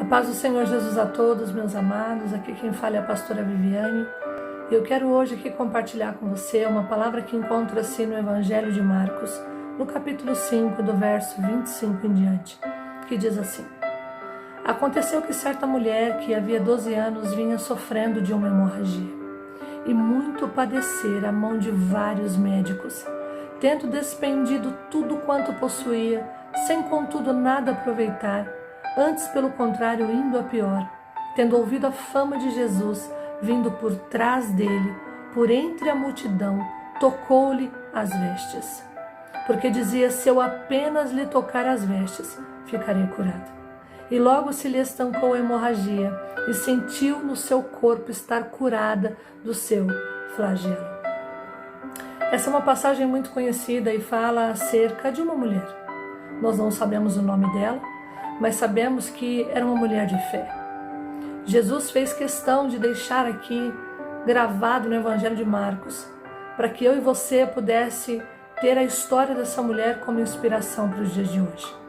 A paz do Senhor Jesus a todos, meus amados. Aqui quem fala é a pastora Viviane. Eu quero hoje aqui compartilhar com você uma palavra que encontra-se no Evangelho de Marcos, no capítulo 5, do verso 25 em diante, que diz assim: Aconteceu que certa mulher que havia 12 anos vinha sofrendo de uma hemorragia e muito padecer à mão de vários médicos, tendo despendido tudo quanto possuía, sem contudo nada aproveitar, antes pelo contrário indo a pior, tendo ouvido a fama de Jesus, vindo por trás dele, por entre a multidão, tocou-lhe as vestes. Porque dizia: se eu apenas lhe tocar as vestes, ficarei curado. E logo se lhe estancou a hemorragia, e sentiu no seu corpo estar curada do seu flagelo. Essa é uma passagem muito conhecida e fala acerca de uma mulher. Nós não sabemos o nome dela, mas sabemos que era uma mulher de fé. Jesus fez questão de deixar aqui gravado no Evangelho de Marcos, para que eu e você pudesse ter a história dessa mulher como inspiração para os dias de hoje.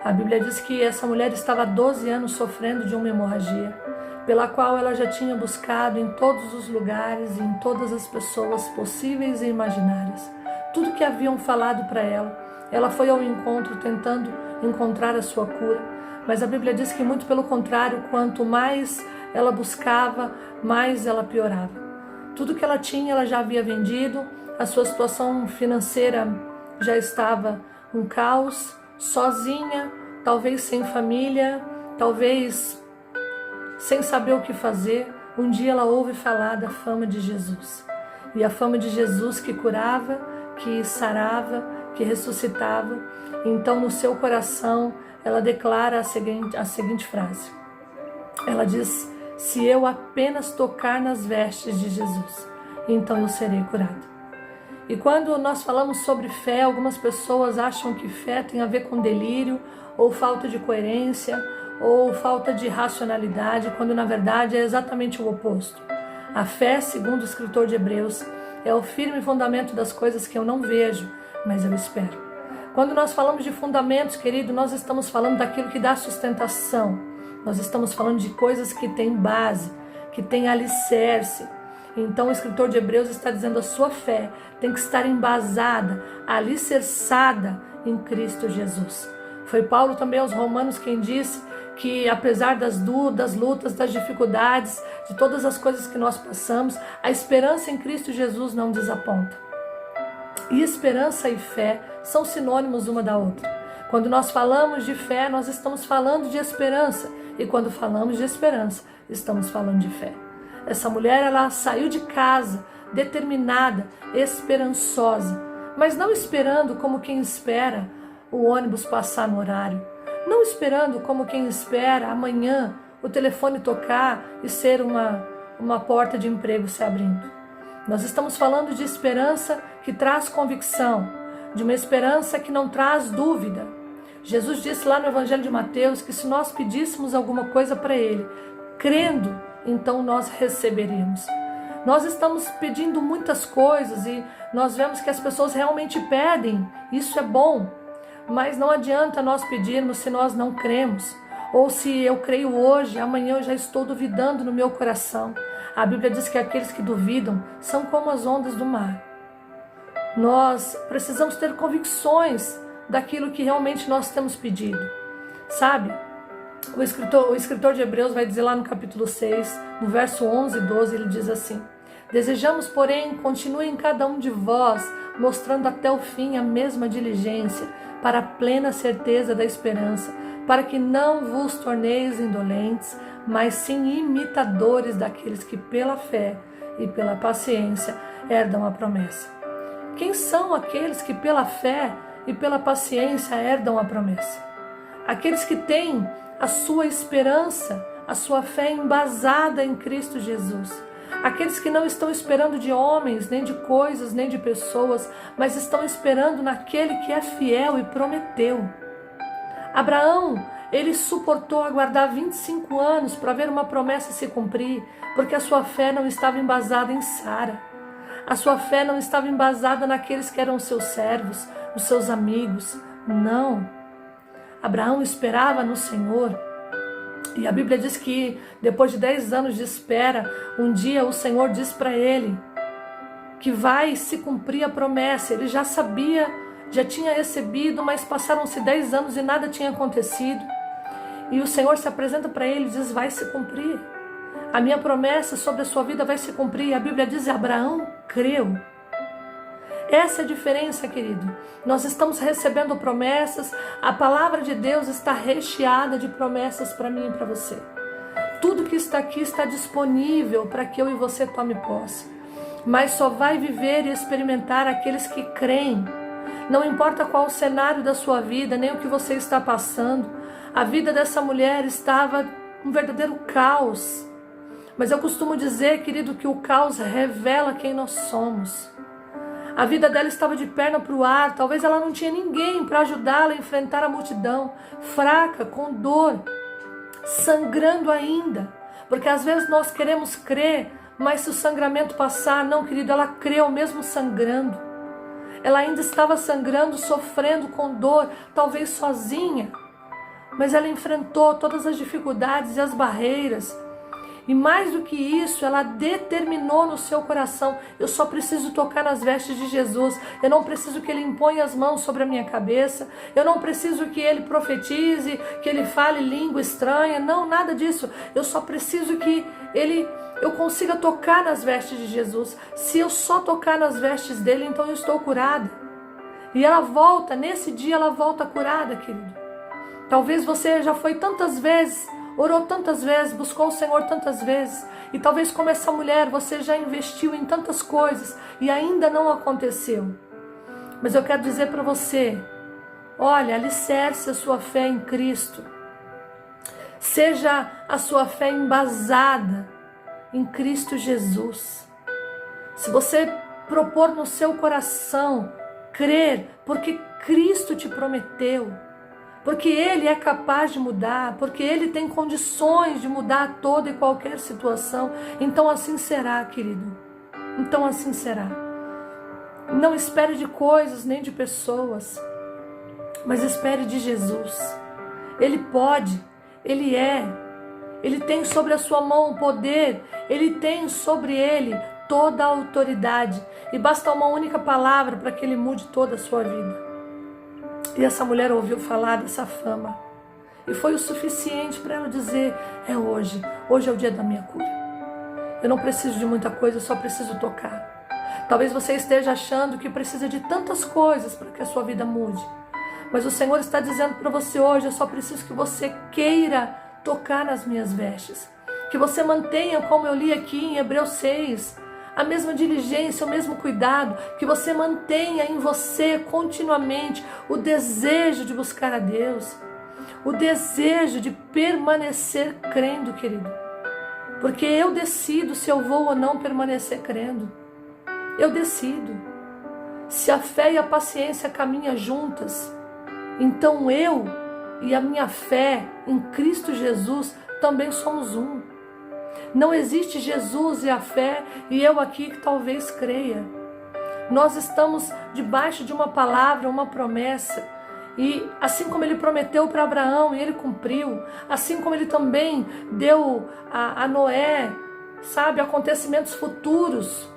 A Bíblia diz que essa mulher estava há 12 anos sofrendo de uma hemorragia, pela qual ela já tinha buscado em todos os lugares e em todas as pessoas possíveis e imaginárias. Tudo que haviam falado para ela foi ao encontro tentando encontrar a sua cura, mas a Bíblia diz que muito pelo contrário, quanto mais ela buscava, mais ela piorava. Tudo que ela tinha, ela já havia vendido, a sua situação financeira já estava um caos, sozinha, talvez sem família, talvez sem saber o que fazer. Um dia ela ouve falar da fama de Jesus, e a fama de Jesus que curava, que sarava, que ressuscitava. Então no seu coração ela declara a seguinte frase. Ela diz: se eu apenas tocar nas vestes de Jesus, então eu serei curado. E quando nós falamos sobre fé, algumas pessoas acham que fé tem a ver com delírio, ou falta de coerência, ou falta de racionalidade, quando na verdade é exatamente o oposto. A fé, segundo o escritor de Hebreus, é o firme fundamento das coisas que eu não vejo, mas eu espero. Quando nós falamos de fundamentos, querido, nós estamos falando daquilo que dá sustentação. Nós estamos falando de coisas que têm base, que têm alicerce. Então o escritor de Hebreus está dizendo: a sua fé tem que estar embasada, alicerçada em Cristo Jesus. Foi Paulo também aos Romanos quem disse que apesar das lutas, das dificuldades, de todas as coisas que nós passamos, a esperança em Cristo Jesus não desaponta. E esperança e fé são sinônimos uma da outra. Quando nós falamos de fé, nós estamos falando de esperança. E quando falamos de esperança, estamos falando de fé. Essa mulher, ela saiu de casa determinada, esperançosa, mas não esperando como quem espera o ônibus passar no horário, não esperando como quem espera amanhã o telefone tocar e ser uma porta de emprego se abrindo. Nós estamos falando de esperança que traz convicção, de uma esperança que não traz dúvida. Jesus disse lá no Evangelho de Mateus que se nós pedíssemos alguma coisa para Ele, crendo, então nós receberíamos. Nós estamos pedindo muitas coisas e nós vemos que as pessoas realmente pedem, isso é bom, mas não adianta nós pedirmos se nós não cremos, ou se eu creio hoje, amanhã eu já estou duvidando no meu coração. A Bíblia diz que aqueles que duvidam são como as ondas do mar. Nós precisamos ter convicções daquilo que realmente nós temos pedido, sabe? O escritor de Hebreus vai dizer lá no capítulo 6, no verso 11 e 12, ele diz assim: desejamos, porém, continue em cada um de vós, mostrando até o fim a mesma diligência, para a plena certeza da esperança, para que não vos torneis indolentes, mas sim imitadores daqueles que pela fé e pela paciência herdam a promessa. Quem são aqueles que pela fé e pela paciência herdam a promessa? Aqueles que têm a sua esperança, a sua fé embasada em Cristo Jesus. Aqueles que não estão esperando de homens, nem de coisas, nem de pessoas, mas estão esperando naquele que é fiel e prometeu. Abraão, ele suportou aguardar 25 anos para ver uma promessa se cumprir, porque a sua fé não estava embasada em Sara. A sua fé não estava embasada naqueles que eram seus servos, os seus amigos. Não. Abraão esperava no Senhor. E a Bíblia diz que depois de 10 anos de espera, um dia o Senhor diz para ele que vai se cumprir a promessa. Ele já sabia, já tinha recebido, mas passaram-se 10 anos e nada tinha acontecido. E o Senhor se apresenta para ele e diz: vai se cumprir. A minha promessa sobre a sua vida vai se cumprir. A Bíblia diz: Abraão creu. Essa é a diferença, querido. Nós estamos recebendo promessas. A palavra de Deus está recheada de promessas para mim e para você. Tudo que está aqui está disponível para que eu e você tome posse. Mas só vai viver e experimentar aqueles que creem. Não importa qual o cenário da sua vida, nem o que você está passando. A vida dessa mulher estava um verdadeiro caos. Mas eu costumo dizer, querido, que o caos revela quem nós somos. A vida dela estava de perna para o ar. Talvez ela não tinha ninguém para ajudá-la a enfrentar a multidão. Fraca, com dor, sangrando ainda. Porque às vezes nós queremos crer, mas se o sangramento passar, não, querido, ela creu mesmo sangrando. Ela ainda estava sangrando, sofrendo com dor, talvez sozinha. Mas ela enfrentou todas as dificuldades e as barreiras. E mais do que isso, ela determinou no seu coração: eu só preciso tocar nas vestes de Jesus. Eu não preciso que Ele imponha as mãos sobre a minha cabeça. Eu não preciso que Ele profetize, que Ele fale língua estranha. Não, nada disso. Eu só preciso que eu consiga tocar nas vestes de Jesus. Se eu só tocar nas vestes dele, então eu estou curada. E ela volta, nesse dia ela volta curada, querido. Talvez você já foi tantas vezes, orou tantas vezes, buscou o Senhor tantas vezes. E talvez como essa mulher, você já investiu em tantas coisas e ainda não aconteceu. Mas eu quero dizer para você, olha, alicerce a sua fé em Cristo. Seja a sua fé embasada em Cristo Jesus. Se você propor no seu coração crer, porque Cristo te prometeu, porque Ele é capaz de mudar, porque Ele tem condições de mudar toda e qualquer situação, então assim será, querido. Então assim será. Não espere de coisas nem de pessoas, mas espere de Jesus. Ele pode, Ele é. Ele tem sobre a sua mão o poder, Ele tem sobre Ele toda a autoridade. E basta uma única palavra para que Ele mude toda a sua vida. E essa mulher ouviu falar dessa fama. E foi o suficiente para ela dizer: é hoje, hoje é o dia da minha cura. Eu não preciso de muita coisa, eu só preciso tocar. Talvez você esteja achando que precisa de tantas coisas para que a sua vida mude. Mas o Senhor está dizendo para você hoje: eu só preciso que você queira tocar nas minhas vestes. Que você mantenha, como eu li aqui em Hebreus 6, a mesma diligência, o mesmo cuidado. Que você mantenha em você continuamente o desejo de buscar a Deus. O desejo de permanecer crendo, querido. Porque eu decido se eu vou ou não permanecer crendo. Eu decido. Se a fé e a paciência caminham juntas, então eu e a minha fé em Cristo Jesus também somos um. Não existe Jesus e a fé e eu aqui que talvez creia. Nós estamos debaixo de uma palavra, uma promessa. E assim como Ele prometeu para Abraão e Ele cumpriu, assim como Ele também deu a Noé, sabe, acontecimentos futuros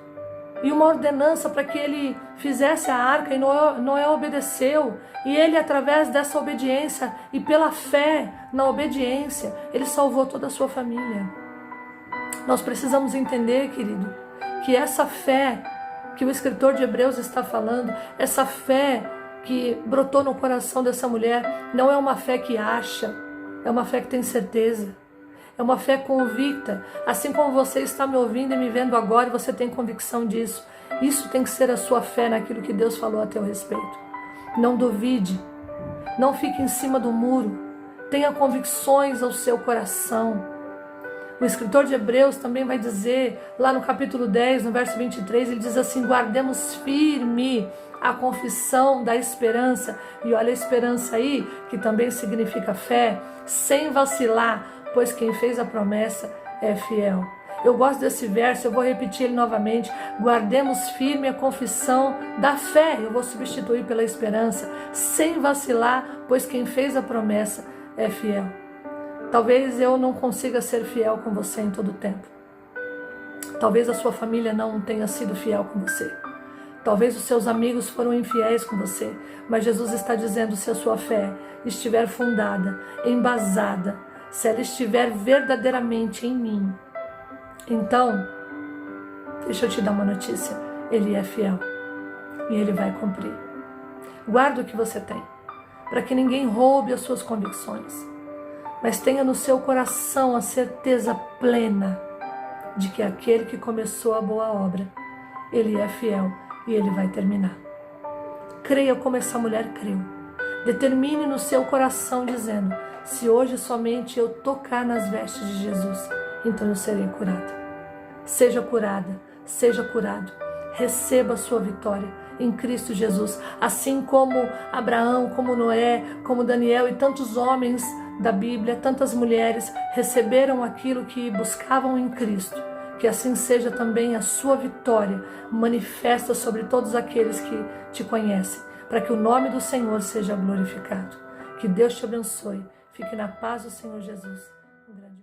e uma ordenança para que ele fizesse a arca, e Noé obedeceu. E ele, através dessa obediência e pela fé na obediência, ele salvou toda a sua família. Nós precisamos entender, querido, que essa fé que o escritor de Hebreus está falando, essa fé que brotou no coração dessa mulher, não é uma fé que acha, é uma fé que tem certeza. É uma fé convicta, assim como você está me ouvindo e me vendo agora e você tem convicção disso. Isso tem que ser a sua fé naquilo que Deus falou a teu respeito. Não duvide, não fique em cima do muro, tenha convicções ao seu coração. O escritor de Hebreus também vai dizer, lá no capítulo 10, no verso 23, ele diz assim: guardemos firme a confissão da esperança. E olha a esperança aí, que também significa fé, sem vacilar, pois quem fez a promessa é fiel. Eu gosto desse verso, eu vou repetir ele novamente. Guardemos firme a confissão da fé. Eu vou substituir pela esperança. Sem vacilar, pois quem fez a promessa é fiel. Talvez eu não consiga ser fiel com você em todo o tempo. Talvez a sua família não tenha sido fiel com você. Talvez os seus amigos foram infiéis com você. Mas Jesus está dizendo, se a sua fé estiver fundada, embasada, se ela estiver verdadeiramente em mim, então, deixa eu te dar uma notícia. Ele é fiel e Ele vai cumprir. Guarda o que você tem, para que ninguém roube as suas convicções. Mas tenha no seu coração a certeza plena de que aquele que começou a boa obra, Ele é fiel e Ele vai terminar. Creia como essa mulher creu. Determine no seu coração dizendo, se hoje somente eu tocar nas vestes de Jesus, então eu serei curada. Seja curada, seja curado. Receba a sua vitória em Cristo Jesus. Assim como Abraão, como Noé, como Daniel e tantos homens da Bíblia, tantas mulheres receberam aquilo que buscavam em Cristo. Que assim seja também a sua vitória manifesta sobre todos aqueles que te conhecem, para que o nome do Senhor seja glorificado. Que Deus te abençoe. Fique na paz do Senhor Jesus. Um grande